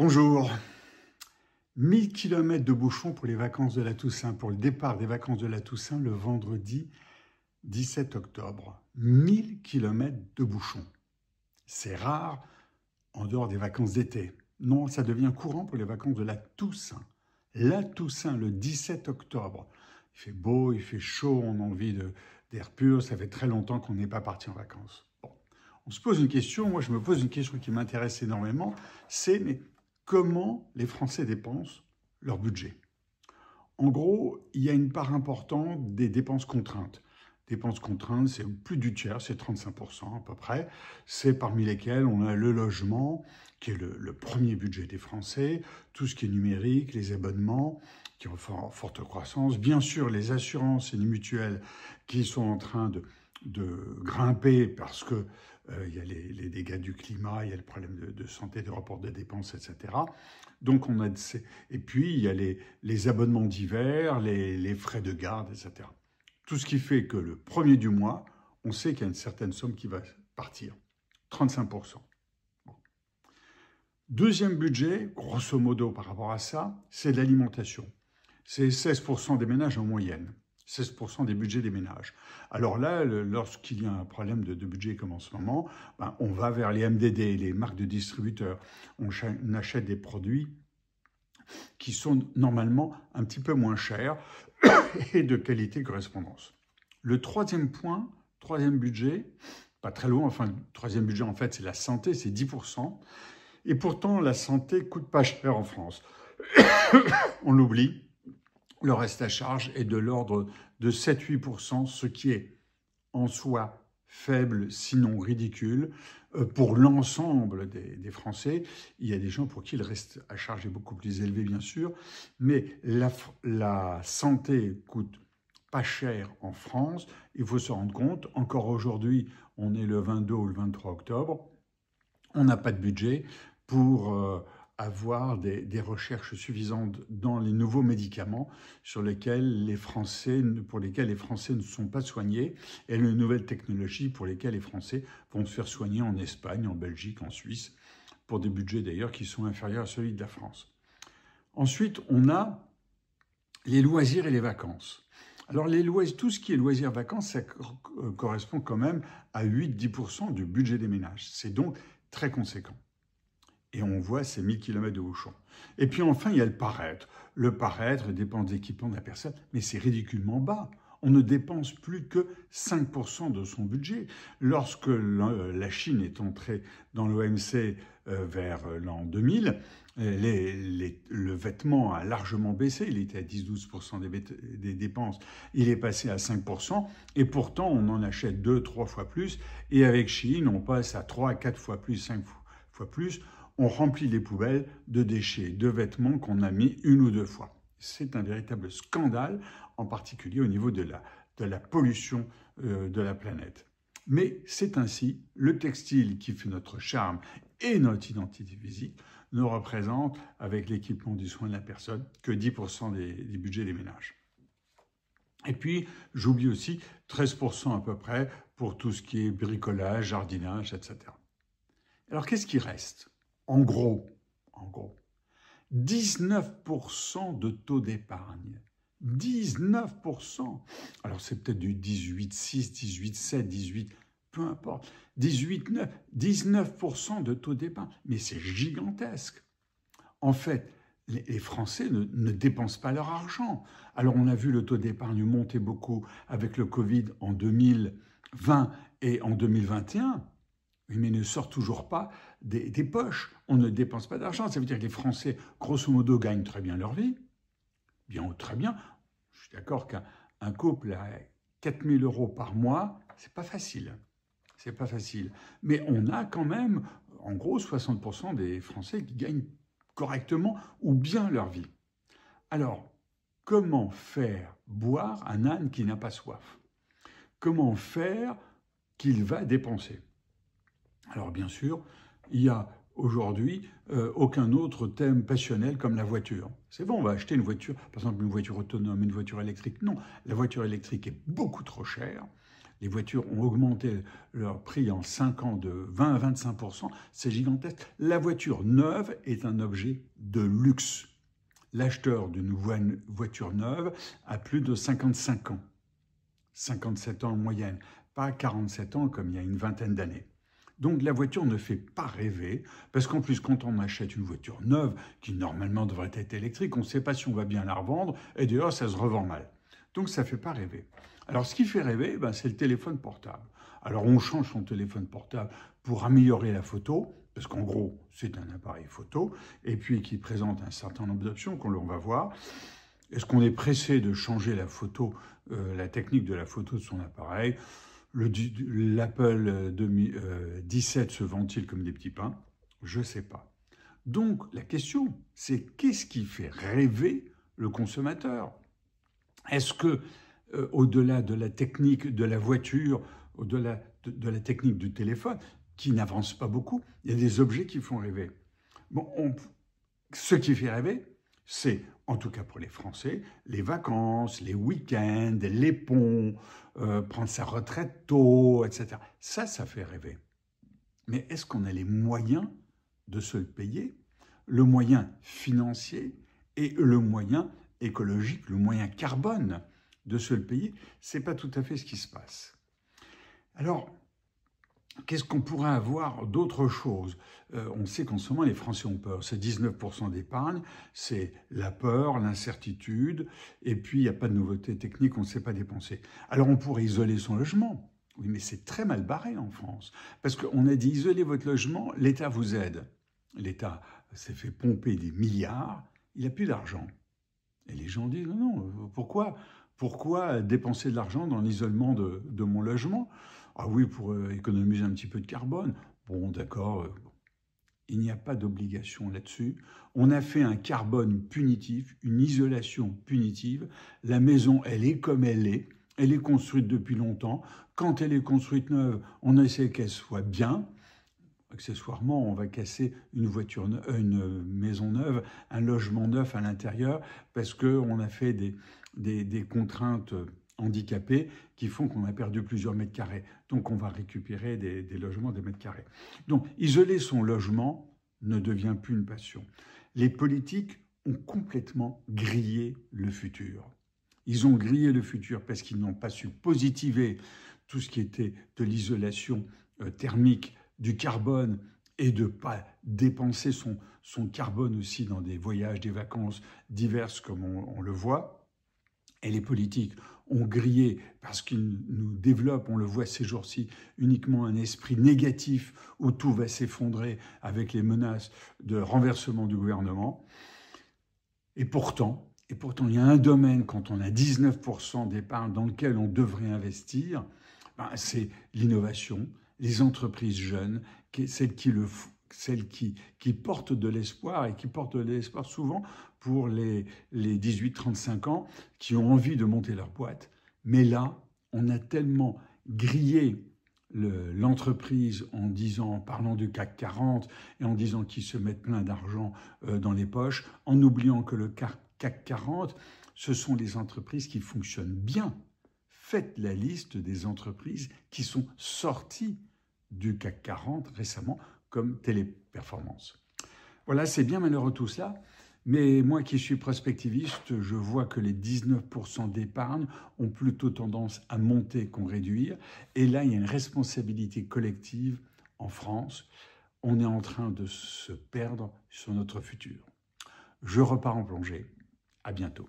Bonjour. 1000 km de bouchons pour les vacances de la Toussaint, pour le départ des vacances de la Toussaint le vendredi 17 octobre. 1000 km de bouchons. C'est rare en dehors des vacances d'été. Non, ça devient courant pour les vacances de la Toussaint. La Toussaint, le 17 octobre. Il fait beau, il fait chaud, on a envie d'air pur. Ça fait très longtemps qu'on n'est pas parti en vacances. Bon. On se pose une question, moi je me pose une question qui m'intéresse énormément, c'est mais comment les Français dépensent leur budget? En gros, il y a une part importante des dépenses contraintes. Dépenses contraintes, c'est plus du tiers, c'est 35% à peu près. C'est parmi lesquelles on a le logement, qui est le premier budget des Français, tout ce qui est numérique, les abonnements, qui ont forte croissance, bien sûr les assurances et les mutuelles qui sont en train de grimper parce que il y a les dégâts du climat, il y a le problème de santé, de rapport de dépenses, etc. Donc on a et puis il y a les abonnements divers, les frais de garde, etc. Tout ce qui fait que le premier du mois, on sait qu'il y a une certaine somme qui va partir, 35%. Bon. Deuxième budget, grosso modo par rapport à ça, c'est l'alimentation. C'est 16% des ménages en moyenne. 16% des budgets des ménages. Alors là, lorsqu'il y a un problème de budget comme en ce moment, on va vers les MDD, les marques de distributeurs. On achète des produits qui sont normalement un petit peu moins chers et de qualité correspondance. Le troisième point, troisième budget, pas très loin, enfin le troisième budget en fait c'est la santé, c'est 10%. Et pourtant la santé coûte pas cher en France. On l'oublie. Le reste à charge est de l'ordre de 7-8%, ce qui est en soi faible, sinon ridicule, pour l'ensemble des Français. Il y a des gens pour qui le reste à charge est beaucoup plus élevé, bien sûr, mais la santé coûte pas cher en France. Il faut se rendre compte, encore aujourd'hui, on est le 22 ou le 23 octobre, on n'a pas de budget pour avoir des recherches suffisantes dans les nouveaux médicaments pour lesquels les Français ne sont pas soignés et les nouvelles technologies pour lesquelles les Français vont se faire soigner en Espagne, en Belgique, en Suisse, pour des budgets d'ailleurs qui sont inférieurs à celui de la France. Ensuite, on a les loisirs et les vacances. Alors les loisirs, tout ce qui est loisirs-vacances, ça correspond quand même à 8-10% du budget des ménages. C'est donc très conséquent. Et on voit ces 1000 km de bouchons. Et puis enfin, il y a le paraître. Le paraître, les dépenses d'équipement de la personne, mais c'est ridiculement bas. On ne dépense plus que 5% de son budget. Lorsque la Chine est entrée dans l'OMC vers l'an 2000, le vêtement a largement baissé. Il était à 10-12% des dépenses. Il est passé à 5%. Et pourtant, on en achète 2-3 fois plus. Et avec Chine, on passe à 3-4 fois plus, 5 fois plus. On remplit les poubelles de déchets, de vêtements qu'on a mis une ou deux fois. C'est un véritable scandale, en particulier au niveau de la pollution de la planète. Mais c'est ainsi, le textile qui fait notre charme et notre identité physique ne représente, avec l'équipement du soin de la personne, que 10% des budgets des ménages. Et puis, j'oublie aussi 13% à peu près pour tout ce qui est bricolage, jardinage, etc. Alors, qu'est-ce qui reste ? En gros, 19% de taux d'épargne. 19%. Alors, c'est peut-être du 18,6, 18,7, 18, peu importe. 18,9, 19% de taux d'épargne. Mais c'est gigantesque. En fait, les Français ne dépensent pas leur argent. Alors, on a vu le taux d'épargne monter beaucoup avec le Covid en 2020 et en 2021. Oui, mais ne sort toujours pas des poches. On ne dépense pas d'argent. Ça veut dire que les Français, grosso modo, gagnent très bien leur vie. Bien ou très bien. Je suis d'accord qu'un couple à 4 000 € par mois, c'est pas facile. C'est pas facile. Mais on a quand même, en gros, 60% des Français qui gagnent correctement ou bien leur vie. Alors, comment faire boire un âne qui n'a pas soif? Comment faire qu'il va dépenser? Alors bien sûr, il y a aujourd'hui aucun autre thème passionnel comme la voiture. C'est bon, on va acheter une voiture, par exemple une voiture autonome, une voiture électrique. Non, la voiture électrique est beaucoup trop chère. Les voitures ont augmenté leur prix en 5 ans de 20 à 25%. C'est gigantesque. La voiture neuve est un objet de luxe. L'acheteur d'une voiture neuve a plus de 55 ans. 57 ans en moyenne, pas 47 ans comme il y a une vingtaine d'années. Donc la voiture ne fait pas rêver, parce qu'en plus quand on achète une voiture neuve, qui normalement devrait être électrique, on ne sait pas si on va bien la revendre, et d'ailleurs ça se revend mal. Donc ça ne fait pas rêver. Alors ce qui fait rêver, c'est le téléphone portable. Alors on change son téléphone portable pour améliorer la photo, parce qu'en gros c'est un appareil photo, et puis qui présente un certain nombre d'options qu'on va voir. Est-ce qu'on est pressé de changer la photo, la technique de la photo de son appareil? L'Apple 17 se vend-il comme des petits pains? Je ne sais pas. Donc la question, c'est qu'est-ce qui fait rêver le consommateur? Est-ce que, au-delà de la technique de la voiture, au-delà de la technique du téléphone, qui n'avance pas beaucoup, il y a des objets qui font rêver? Bon, ce qui fait rêver, c'est, en tout cas pour les Français, les vacances, les week-ends, les ponts, prendre sa retraite tôt, etc. Ça fait rêver. Mais est-ce qu'on a les moyens de se le payer? Le moyen financier et le moyen écologique, le moyen carbone de se le payer, ce n'est pas tout à fait ce qui se passe. Alors, qu'est-ce qu'on pourrait avoir d'autre chose? On sait qu'en ce moment, les Français ont peur. C'est 19% d'épargne, c'est la peur, l'incertitude, et puis il n'y a pas de nouveauté technique, on ne sait pas dépenser. Alors on pourrait isoler son logement. Oui, mais c'est très mal barré en France. Parce qu'on a dit, isolez votre logement, l'État vous aide. L'État s'est fait pomper des milliards, il n'a plus d'argent. Et les gens disent, non, pourquoi? Pourquoi dépenser de l'argent dans l'isolement de mon logement? Ah oui, pour économiser un petit peu de carbone. Bon, d'accord, il n'y a pas d'obligation là-dessus. On a fait un carbone punitif, une isolation punitive. La maison, elle est comme elle est construite depuis longtemps. Quand elle est construite neuve, on essaie qu'elle soit bien. Accessoirement, on va casser une maison neuve, un logement neuf à l'intérieur, parce qu'on a fait des contraintes handicapées qui font qu'on a perdu plusieurs mètres carrés. Donc on va récupérer des logements des mètres carrés. Donc isoler son logement ne devient plus une passion. Les politiques ont complètement grillé le futur. Ils ont grillé le futur parce qu'ils n'ont pas su positiver tout ce qui était de l'isolation thermique, du carbone, et de ne pas dépenser son carbone aussi dans des voyages, des vacances diverses comme on le voit. Et les politiques ont grillé parce qu'ils nous développent, on le voit ces jours-ci, uniquement un esprit négatif où tout va s'effondrer avec les menaces de renversement du gouvernement. Et pourtant, il y a un domaine, quand on a 19% d'épargne dans lequel on devrait investir, c'est l'innovation, les entreprises jeunes, celles qui portent de l'espoir et qui portent de l'espoir souvent pour les 18-35 ans qui ont envie de monter leur boîte. Mais là, on a tellement grillé l'entreprise en parlant du CAC 40 et en disant qu'ils se mettent plein d'argent dans les poches, en oubliant que le CAC 40, ce sont les entreprises qui fonctionnent bien. Faites la liste des entreprises qui sont sorties du CAC 40 récemment, comme Téléperformance. Voilà, c'est bien malheureux tout cela, mais moi qui suis prospectiviste, je vois que les 19% d'épargne ont plutôt tendance à monter qu'à réduire. Et là, il y a une responsabilité collective en France. On est en train de se perdre sur notre futur. Je repars en plongée. À bientôt.